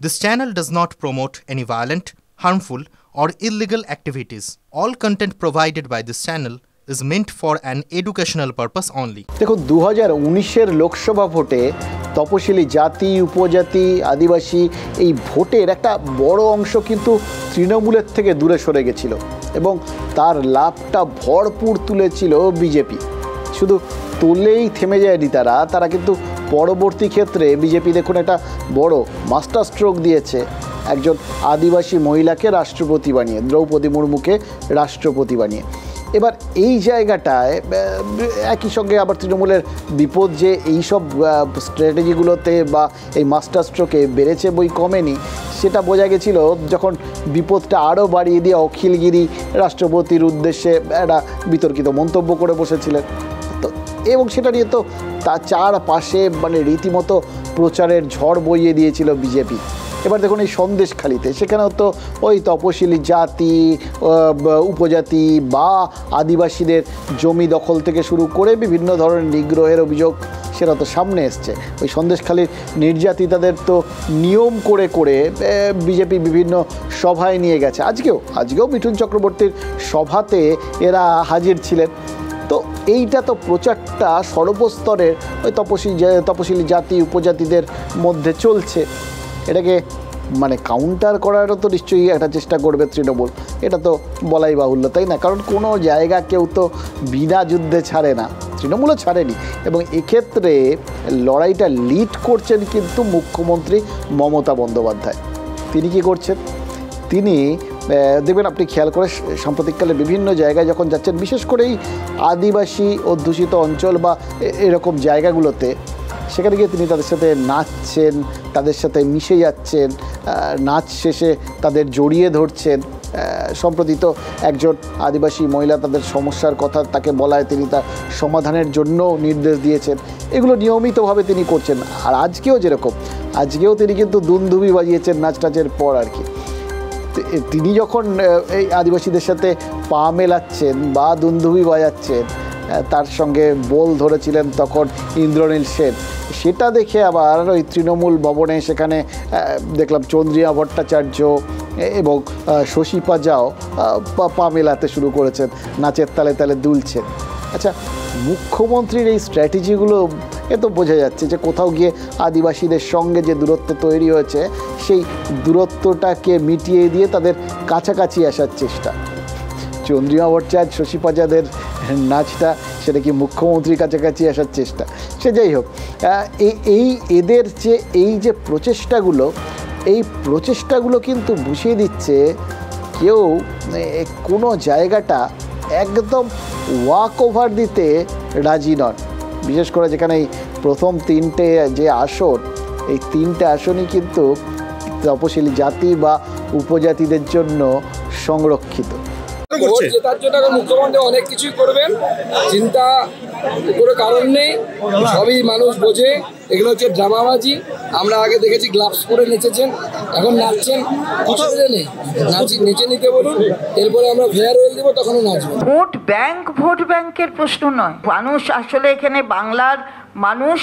This channel does not promote any violent, harmful, or illegal activities. All content provided by this channel is meant for an educational purpose only. দেখুন 2019-এর লোকসভা ভোটে তপশিলি জাতি, উপজাতি, আদিবাসী এই ভোটের একটা বড় অংশ কিন্তু তৃণমূলের থেকে দূরে সরে গেছিল এবং তার লাভটা ভরপুর তুলেছিল বিজেপি। শুধু তোলেই থেমে যায়নি তারা কিন্তু পরবর্তী ক্ষেত্রে বিজেপি দেখুন একটা বড় মাস্টার স্ট্রোক দিয়েছে, একজন আদিবাসী মহিলাকে রাষ্ট্রপতি বানিয়ে, দ্রৌপদী মুর্মুকে রাষ্ট্রপতি বানিয়ে। এবার এই জায়গাটায় একই সঙ্গে আবার তৃণমূলের বিপদ যে এইসব স্ট্র্যাটেজিগুলোতে বা এই মাস্টার স্ট্রোকে বেড়েছে বই কমেনি, সেটা বোঝা গেছিল যখন বিপদটা আরও বাড়িয়ে দিয়ে অখিলগিরি রাষ্ট্রপতির উদ্দেশ্যে একটা বিতর্কিত মন্তব্য করে বসেছিলেন। তো এবং সেটা নিয়ে তো তার চারপাশে মানে রীতিমতো প্রচারের ঝড় বইয়ে দিয়েছিল বিজেপি। এবার দেখুন এই সন্দেশখালিতে, সেখানেও তো ওই তপশিলি জাতি, উপজাতি বা আদিবাসীদের জমি দখল থেকে শুরু করে বিভিন্ন ধরনের নিগ্রহের অভিযোগ সেটা তো সামনে এসছে। ওই সন্দেশখালির নির্যাতিতাদের তো নিয়ম করে করে বিজেপি বিভিন্ন সভায় নিয়ে গেছে। আজকেও মিঠুন চক্রবর্তীর সভাতে এরা হাজির ছিলেন। তো এইটা তো প্রচারটা সর্বস্তরের ওই তপশিলি জাতি, উপজাতিদের মধ্যে চলছে। এটাকে মানে কাউন্টার করারও তো নিশ্চয়ই একটা চেষ্টা করবে তৃণমূল, এটা তো বলাই বাহুল্য, তাই না? কারণ কোনো জায়গা কেউ তো বিনা যুদ্ধে ছাড়ে না, তৃণমূলও ছাড়েনি। এবং এক্ষেত্রে লড়াইটা লিড করছেন কিন্তু মুখ্যমন্ত্রী মমতা বন্দ্যোপাধ্যায়। তিনি কি করছেন? তিনি দেখবেন, আপনি খেয়াল করে সাম্প্রতিককালে বিভিন্ন জায়গায় যখন যাচ্ছেন, বিশেষ করে এই আদিবাসী অধ্যুষিত অঞ্চল বা এরকম জায়গাগুলোতে, সেখানে গিয়ে তিনি তাদের সাথে নাচছেন, তাদের সাথে মিশে যাচ্ছেন, নাচ শেষে তাদের জড়িয়ে ধরছেন। সম্প্রতি তো একজন আদিবাসী মহিলা তাদের সমস্যার কথা তাকে বলায় তিনি তার সমাধানের জন্য নির্দেশ দিয়েছেন। এগুলো নিয়মিতভাবে তিনি করছেন। আর আজকেও তিনি কিন্তু দুন্দুবি বাজিয়েছেন নাচটাচের পর আর কি। তিনি যখন এই আদিবাসীদের সাথে পা মেলাচ্ছেন বা দুন্দুবি বাজাচ্ছেন, তার সঙ্গে বোল ধরেছিলেন তখন ইন্দ্রনীল সেন। সেটা দেখে আবার ওই তৃণমূল ভবনে সেখানে দেখলাম চন্দ্রিমা ভট্টাচার্য এবং শশী পাজাও পা মেলাতে শুরু করেছেন, নাচের তালে তালে দুলছেন। আচ্ছা, মুখ্যমন্ত্রীর এই স্ট্র্যাটেজিগুলো এ তো বোঝা যাচ্ছে যে কোথাও গিয়ে আদিবাসীদের সঙ্গে যে দূরত্ব তৈরি হয়েছে, সেই দূরত্বটাকে মিটিয়ে দিয়ে তাদের কাছাকাছি আসার চেষ্টা। চন্দ্রিমা ভট্টাচার্য, শশী পাজাদের নাচটা, সেটা কি মুখ্যমন্ত্রীর কাছাকাছি আসার চেষ্টা? সে যাই হোক, এদের যে প্রচেষ্টাগুলো কিন্তু বুঝিয়ে দিচ্ছে কেউ কোনো জায়গাটা একদম ওয়াক ওভার দিতে রাজি নন। বিশেষ করে যেখানে এই প্রথম তিনটে যে আসন, এই তিনটে আসনই কিন্তু তপশিলি জাতি বা উপজাতিদের জন্য সংরক্ষিত। জেতার জন্য মুখ্যমন্ত্রী অনেক কিছুই করবেন, চিন্তা কোনো কারণ নেই, সবই মানুষ বোঝে। এগুলো হচ্ছে ড্রামাবাজি। আমরা আগে দেখেছি গ্লাভস পরে নেচেছেন, এখন নাচছেন, অসুবিধা নেই, নেচে নিতে বলুন, এরপরে আমরা ফেয়ারওয়েল দেবো, তখনও নাচবো। ভোট ব্যাংকের প্রশ্ন নয়। মানুষ আসলে এখানে, বাংলার মানুষ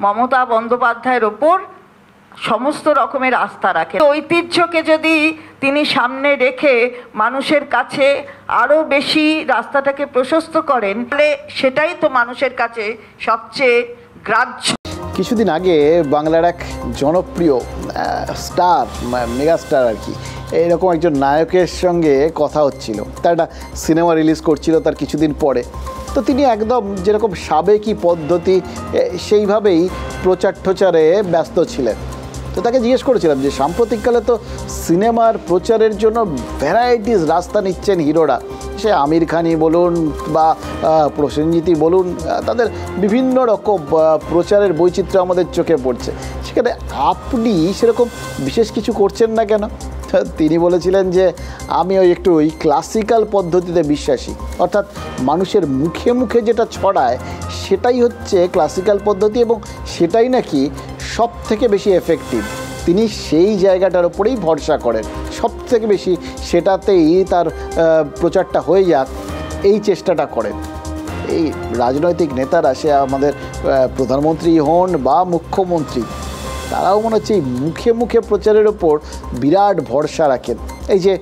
মমতা বন্দ্যোপাধ্যায়ের ওপর সমস্ত রকমের আস্থা রাখে। ঐতিহ্যকে যদি তিনি সামনে রেখে মানুষের কাছে আরও বেশি রাস্তাটাকে প্রশস্ত করেন, তাহলে সেটাই তো মানুষের কাছে সবচেয়ে গ্রাহ্য। কিছুদিন আগে বাংলার এক জনপ্রিয় স্টার, মেগা স্টার আর কি, এরকম একজন নায়কের সঙ্গে কথা হচ্ছিল। তার একটা সিনেমা রিলিজ করছিল তার কিছুদিন পরে। তো তিনি একদম যেরকম সাবেকি পদ্ধতি সেইভাবেই প্রচারে ব্যস্ত ছিলেন। তো তাকে জিজ্ঞেস করেছিলাম যে সাম্প্রতিককালে তো সিনেমার প্রচারের জন্য ভ্যারাইটিস রাস্তা নিচ্ছেন হিরোরা, সে আমির খানই বলুন বা প্রসেনজিৎই বলুন, তাদের বিভিন্ন রকম প্রচারের বৈচিত্র্য আমাদের চোখে পড়ছে। সেখানে আপনি সেরকম বিশেষ কিছু করছেন না কেন? তিনি বলেছিলেন যে আমি একটু ক্লাসিক্যাল পদ্ধতিতে বিশ্বাসী, অর্থাৎ মানুষের মুখে মুখে যেটা ছড়ায় সেটাই হচ্ছে ক্লাসিক্যাল পদ্ধতি এবং সেটাই নাকি সব থেকে বেশি এফেক্টিভ। তিনি সেই জায়গাটার উপরেই ভরসা করেন, সব থেকে বেশি সেটাতেই তার প্রচারটা হয়ে যাক, এই চেষ্টাটা করেন। এই রাজনৈতিক নেতারা, সে আমাদের প্রধানমন্ত্রী হন বা মুখ্যমন্ত্রী, তারাও মনে হচ্ছে এই মুখে মুখে প্রচারের ওপর বিরাট ভরসা রাখেন। এই যে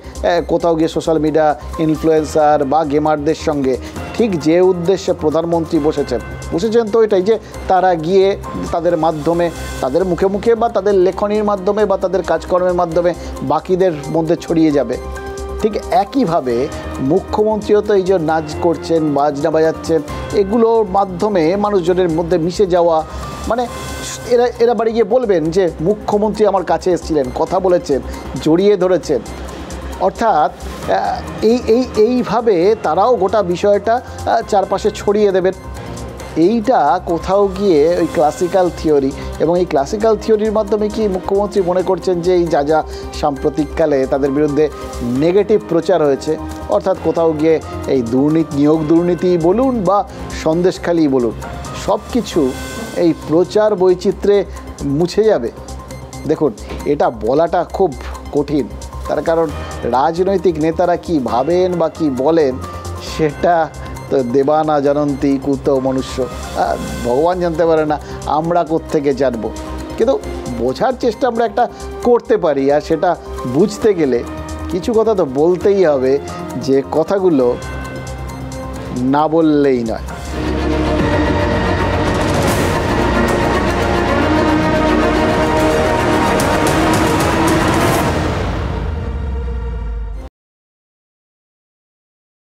কোথাও গিয়ে সোশ্যাল মিডিয়া ইনফ্লুয়েন্সার বা গেমারদের সঙ্গে ঠিক যে উদ্দেশ্যে প্রধানমন্ত্রী বসেছেন তো এটাই যে তারা গিয়ে তাদের মাধ্যমে, তাদের মুখে মুখে বা তাদের লেখনীর মাধ্যমে বা তাদের কাজকর্মের মাধ্যমে বাকিদের মধ্যে ছড়িয়ে যাবে। ঠিক একইভাবে মুখ্যমন্ত্রীও তো এই যে নাচ করছেন, বাজনা বাজাচ্ছেন, এগুলোর মাধ্যমে মানুষজনের মধ্যে মিশে যাওয়া, মানে এরা বাড়ি গিয়ে বলবেন যে মুখ্যমন্ত্রী আমার কাছে এসেছিলেন, কথা বলেছেন, জড়িয়ে ধরেছেন। অর্থাৎ এইভাবে তারাও গোটা বিষয়টা চারপাশে ছড়িয়ে দেবেন। এইটা কোথাও গিয়ে ওই ক্লাসিক্যাল থিওরি, এবং এই ক্লাসিক্যাল থিওরির মাধ্যমে কি মুখ্যমন্ত্রী মনে করছেন যে এই যা সাম্প্রতিককালে তাদের বিরুদ্ধে নেগেটিভ প্রচার হয়েছে, অর্থাৎ কোথাও গিয়ে এই নিয়োগ দুর্নীতি বলুন বা সন্দেশখালি বলুন, সব কিছু এই প্রচার বৈচিত্র্যে মুছে যাবে? দেখুন, এটা বলাটা খুব কঠিন, তার কারণ রাজনৈতিক নেতারা কি ভাবেন বা কি বলেন সেটা তো দেবা না জানন্তি কুত মনুষ্য, ভগবান জানতে পারে না, আমরা কোত্থেকে জানবো। কিন্তু বোঝার চেষ্টা আমরা একটা করতে পারি, আর সেটা বুঝতে গেলে কিছু কথা তো বলতেই হবে, যে কথাগুলো না বললেই নয়।